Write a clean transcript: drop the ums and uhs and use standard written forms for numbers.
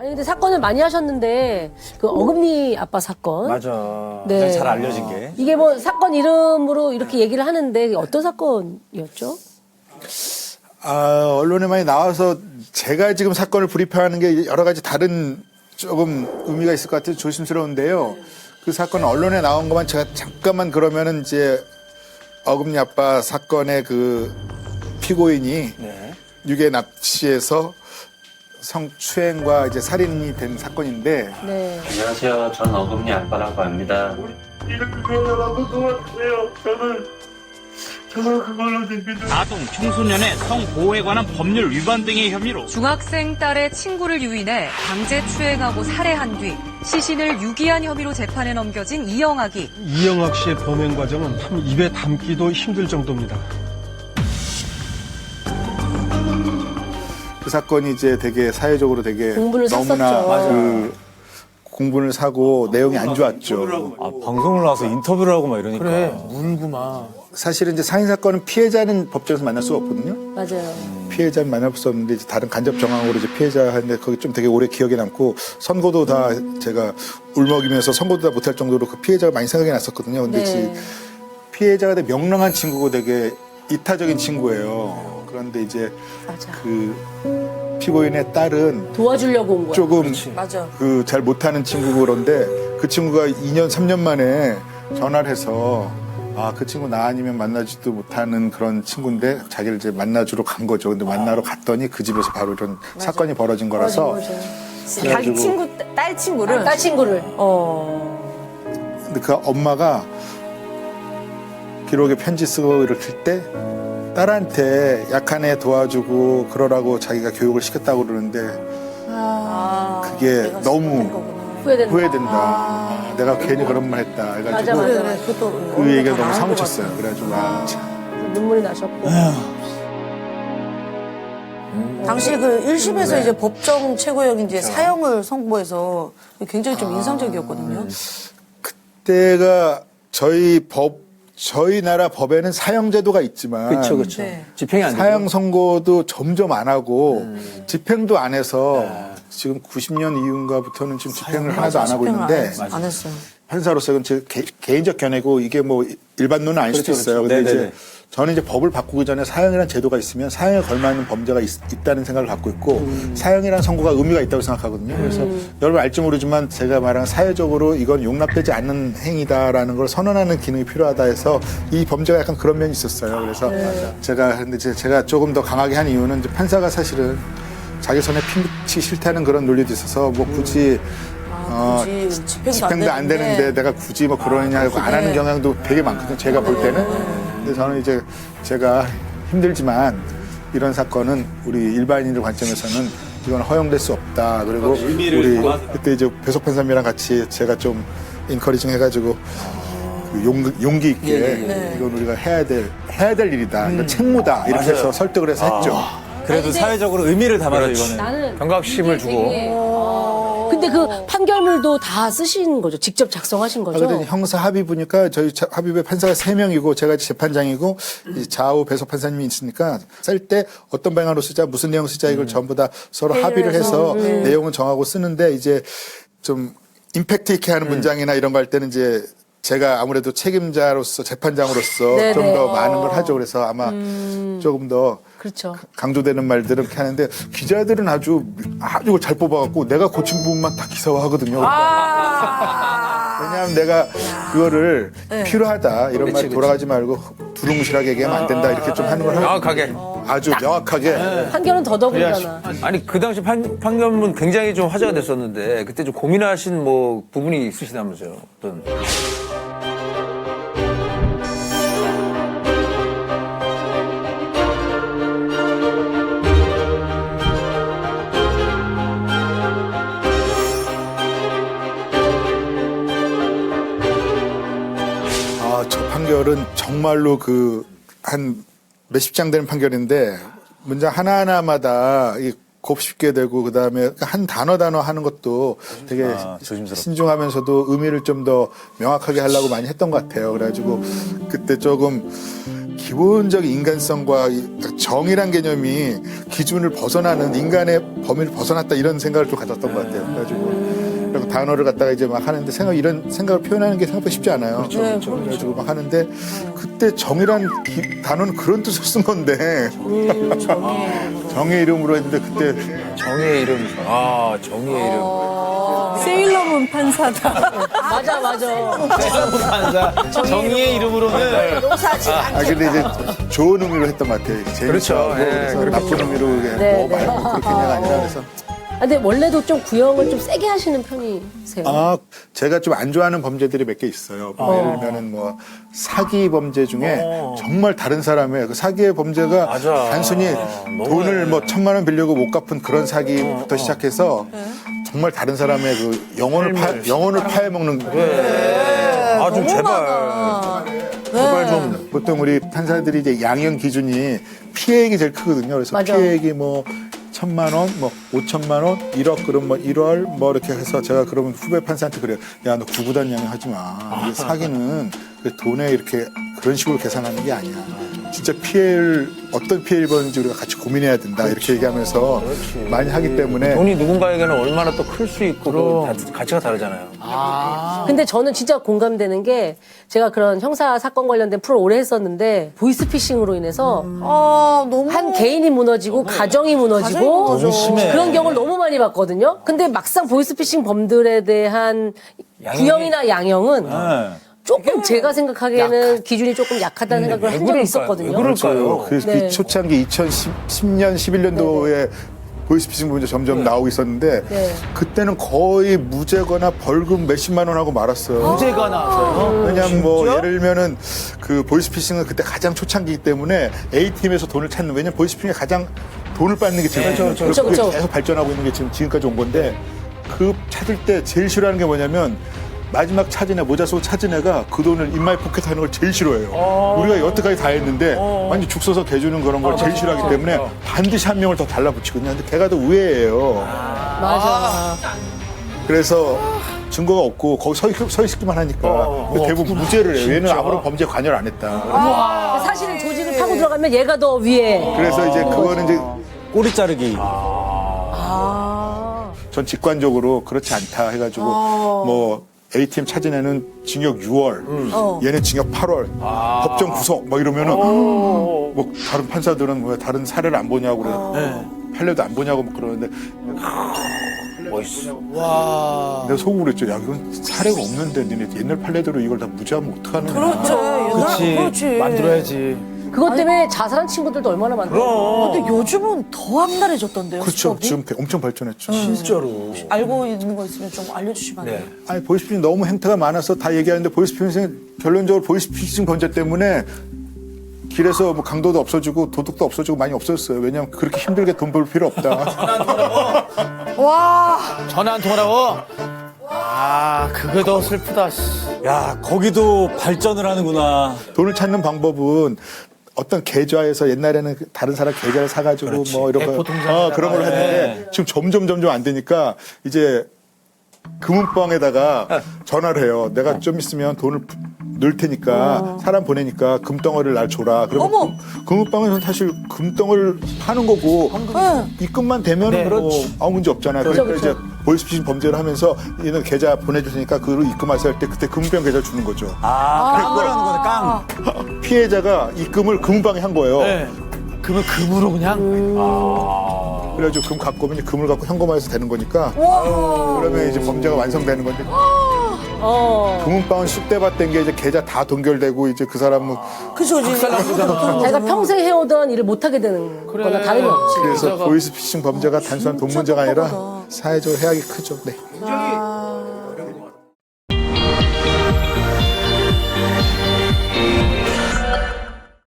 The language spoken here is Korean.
아니 근데 사건을 많이 하셨는데 그 어금니 아빠 사건. 맞아. 네. 잘 알려진 게. 이게 뭐 사건 이름으로 이렇게 얘기를 하는데 어떤 사건이었죠? 언론에 많이 나와서 제가 지금 사건을 브리핑하는 게 여러 가지 다른 조금 의미가 있을 것 같아서 조심스러운데요. 그 사건 언론에 나온 것만 제가 잠깐만 그러면은 이제 어금니 아빠 사건의 그 피고인이 네. 유괴 납치에서 성추행과 이제 살인이 된 사건인데 네. 안녕하세요. 전 어금니 아빠라고 합니다. 이렇게 표현하고 도와주세요. 저는 그걸로 생기는 아동 청소년의 성보호에 관한 법률 위반 등의 혐의로 중학생 딸의 친구를 유인해 강제 추행하고 살해한 뒤 시신을 유기한 혐의로 재판에 넘겨진 이영학이 이영학 씨의 범행 과정은 참 입에 담기도 힘들 정도입니다. 그 사건이 이제 되게 사회적으로 되게 공분을 너무나 샀었죠. 그 공분을 사고 내용이 안 좋았죠. 아, 방송을 나와서 인터뷰를 하고 막 이러니까. 그래, 울고 막. 사실은 이제 상해 사건은 피해자는 법정에서 만날 수가 없거든요. 맞아요. 피해자는 만날 수 없는데 이제 다른 간접 정황으로 이제 피해자한테 거기 좀 되게 오래 기억에 남고 선고도 다 제가 울먹이면서 선고도 다 못할 정도로 그 피해자가 많이 생각이 났었거든요. 근데 네. 이제 피해자가 되게 명랑한 친구고 되게 이타적인 친구예요. 그런데 이제 맞아. 그 피고인의 딸은 도와주려고 온 거야. 조금 맞아. 그 잘 못하는 친구고 그런데 그 친구가 2년, 3년 만에 전화를 해서 그 친구 나 아니면 만나지도 못하는 그런 친구인데 자기를 이제 만나주러 간 거죠. 근데 만나러 갔더니 그 집에서 바로 이런 사건이 벌어진 거라서 자기 친구, 딸 친구를? 딸 친구를. 근데 그 엄마가 기록에 편지 쓰고 이럴 때 딸한테 약한 애 도와주고 그러라고 자기가 교육을 시켰다고 그러는데 그게 너무 후회된다. 내가 괜히 그런 말 했다. 해가지고 맞아. 그 얘기가 너무 사무쳤어요. 그래가지고 참. 눈물이 나셨고. 당시 그 1심에서 이제 법정 최고형이 이제 사형을 선고해서 굉장히 좀 인상적이었거든요. 그때가 저희 나라 법에는 사형제도가 있지만 그렇죠, 그렇죠. 네. 집행이 안 되죠. 사형 선고도 점점 안 하고 집행도 안 해서 지금 90년 이후인가부터는 지금 집행을 하나도 안 하고 있는데 안 했어요. 판사로서 이건 제 개인적 견해고 이게 뭐 일반론은 아닐 수도 그렇죠, 있어요. 그렇죠. 근데 네네네. 이제 저는 이제 법을 바꾸기 전에 사형이라는 제도가 있으면 사형에 걸맞는 범죄가 있다는 생각을 갖고 있고 사형이라는 선고가 의미가 있다고 생각하거든요. 그래서 여러분 알지 모르지만 제가 말한 사회적으로 이건 용납되지 않는 행위다라는 걸 선언하는 기능이 필요하다 해서 이 범죄가 약간 그런 면이 있었어요. 그래서 근데 제가 조금 더 강하게 한 이유는 이제 판사가 사실은 자기 손에 피묻히기 싫다는 그런 논리도 있어서 뭐 굳이 굳이 집행도 안 되는데 내가 굳이 뭐 그러냐고 안 하는 경향도 되게 많거든요. 제가 볼 때는. 근데 저는 이제 제가 힘들지만 이런 사건은 우리 일반인들 관점에서는 이건 허용될 수 없다. 그리고 우리 그때 이제 배석 판사님이랑 같이 제가 좀 인커리징 해가지고 그 용기 있게 이건 우리가 해야 될 일이다. 이건 책무다. 이렇게 해서 설득을 해서 했죠. 그래도 사회적으로 의미를 담아서 이거는 나는 경각심을 주고. 근데 그 판결문도 다 쓰신 거죠? 직접 작성하신 거죠? 그래서 형사 합의부니까 저희 합의부에 판사가 3명이고 제가 재판장이고 이제 좌우 배석 판사님이 있으니까 쓸 때 어떤 방향으로 쓰자 무슨 내용 쓰자 이걸 전부 다 서로 합의를 해서 내용은 정하고 쓰는데 이제 좀 임팩트 있게 하는 문장이나 이런 거 할 때는 이제 제가 아무래도 책임자로서 재판장으로서 네네. 좀 더 많은 걸 하죠. 그래서 아마 조금 더 그렇죠. 강조되는 말들은 이렇게 하는데 기자들은 아주 잘 뽑아갖고 내가 고친 부분만 다 기사화하거든요. 왜냐하면 내가 그거를 필요하다 이런 말 돌아가지 말고 두루뭉실하게 얘기하면 안 된다 이렇게 좀 하는 걸 하고 명확하게. 아주 명확하게 판결은 더더군다나. 아니, 그 당시 판결문 굉장히 좀 화제가 됐었는데, 그때 좀 고민하신 뭐 부분이 있으시다면서요? 어떤. 저 판결은 정말로 한 몇십 장 되는 판결인데 문장 하나하나마다 곱씹게 되고 그다음에 한 단어 하는 것도 되게 조심스럽다. 신중하면서도 의미를 좀 더 명확하게 하려고 많이 했던 것 같아요. 그래가지고 그때 조금 기본적인 인간성과 정의란 개념이 기준을 벗어나는 인간의 범위를 벗어났다 이런 생각을 좀 가졌던 것 같아요. 그래가지고 단어를 갖다가 이제 막 하는데 이런 생각을 표현하는 게 생각보다 쉽지 않아요. 그래가지고 막 하는데 그때 정의란 단어는 그런 뜻을 쓴 건데 정의 이름으로 했는데 그때 정의의 이름. 아, 정의의 이름. 세일러문 판사다. 맞아. 정의의 이름으로는. 근데 이제 좋은 의미로 했던 것 같아요. 그렇죠. 그래서 나쁜 의미로 네, 뭐 말고 그렇게 내가 아니라 그래서. 근데 원래도 좀 구형을 좀 세게 하시는 편이세요? 제가 좀 안 좋아하는 범죄들이 몇 개 있어요. 예를 들면은 뭐 사기 범죄 중에 정말 다른 사람의 그 사기의 범죄가 맞아. 단순히 돈을 뭐 1,000만 원 빌려고 못 갚은 그런 사기부터 시작해서 정말 다른 사람의 그 영혼을 파해먹는 아, 좀 제발 좀. 보통 우리 판사들이 이제 양형 기준이 피해액이 제일 크거든요. 그래서 맞아. 피해액이 뭐 1,000만 원, 뭐 5천만 원, 1억 그럼 뭐 1월 뭐 이렇게 해서 제가 그러면 후배 판사한테 그래요. 야, 너 구구단 양형 하지 마. 이게 사기는 그 돈에 이렇게 그런 식으로 계산하는 게 아니야. 진짜 어떤 피해를 입었는지 우리가 같이 고민해야 된다. 이렇게 얘기하면서 많이 하기 때문에 돈이 누군가에게는 얼마나 또 클 수 있고 그 가치가 다르잖아요. 근데 저는 진짜 공감되는 게 제가 그런 형사 사건 관련된 프로 오래 했었는데 보이스피싱으로 인해서 너무 한 개인이 무너지고 가정이 무너지고 너무 심해. 그런 경우를 너무 많이 봤거든요. 근데 막상 보이스피싱 범들에 대한 구형이나 양형은 조금 제가 생각하기에는 기준이 조금 약하다는 생각을 한 적이 있었거든요. 그럴까요? 그 네. 초창기 2010년, 11년도에 보이스피싱 문제 점점 나오고 있었는데 그때는 거의 무죄거나 벌금 몇십만 원 하고 말았어요. 문제가 나서요. 왜냐면 뭐 예를 들면은 그 보이스피싱은 그때 가장 초창기이기 때문에 A팀에서 돈을 찾는 왜냐면 보이스피싱에 가장 돈을 받는 게 제일 그렇죠. 그게 계속 발전하고 있는 게 지금까지 온 건데 그 찾을 때 제일 싫어하는 게 뭐냐면 마지막 찾은 애, 모자 쓰고 찾은 애가 그 돈을 인마이 포켓 하는 걸 제일 싫어해요. 우리가 여태까지 다 했는데 완전 죽 써서 개주는 그런 걸 제일 싫어하기 때문에 반드시 한 명을 더 달라붙이거든요. 근데 걔가 더 우애예요. 맞아. 그래서 증거가 없고 거기 서 있기만 하니까 대부분 무죄를 해요. 얘는 아무런 범죄에 관여를 안 했다. 사실은 조직을 파고 들어가면 얘가 더 위에. 그래서 이제 그거는 이제 꼬리 자르기. 전 직관적으로 그렇지 않다 해가지고 뭐 A팀 찾은 애는 징역 6월, 얘는 징역 8월, 법정 구속 뭐 이러면은 뭐 다른 판사들은 왜 다른 사례를 안 보냐고 그래요. 판례도 안 보냐고 뭐 그러는데 멋있어. 내가 속으로 그랬죠. 야, 이건 사례가 없는데 니네 옛날 판례대로 이걸 다 무죄하면 어떡하느냐. 그렇지. 만들어야지. 그것 때문에 자살한 친구들도 얼마나 많아요. 근데 요즘은 더 악랄해졌던데요. 그렇죠. 수법이? 지금 엄청 발전했죠. 진짜로. 알고 있는 거 있으면 좀 알려주시면 안 돼요? 아니 보이스피싱 너무 행태가 많아서 다 얘기하는데 보이스피싱 결론적으로 보이스피싱 범죄 때문에 길에서 뭐 강도도 없어지고 도둑도 없어지고 많이 없어졌어요. 왜냐하면 그렇게 힘들게 돈 벌 필요 없다. 와. 전화 한 통화라고? 그게 더 슬프다. 야, 거기도 발전을 하는구나. 돈을 찾는 방법은 어떤 계좌에서 옛날에는 다른 사람 계좌를 사가지고 뭐 이런 거 그런 걸 했는데 지금 점점 안 되니까 이제 금은방에다가 전화를 해요. 내가 좀 있으면 돈을 넣을 테니까 사람 보내니까 금덩어리를 날 줘라. 그러면 금은방은 사실 금덩어리를 파는 거고 입금만 되면 뭐 아무 문제 없잖아요. 그러니까 이제 보이스피싱 범죄를 하면서 얘는 계좌 보내줄 테니까 그걸 입금하세요 할 때 그때 금은방 계좌 주는 거죠. 깡을 하는 거네, 깡. 피해자가 입금을 금은방에 한 거예요. 그러면 금으로 그냥? 그래가지고 금 갖고 오면 금을 갖고 현금화해서 되는 거니까 그러면 이제 범죄가 완성되는 건데 금은방은 쑥대밭 게 이제 계좌 다 동결되고 이제 그 사람은 그죠. 자기가 평생 해오던 일을 못하게 되는 거나 다름이 없지. 그래서 보이스피싱 범죄가 단순한 돈 문제가 아니라 사회적 해악이 크죠. 네.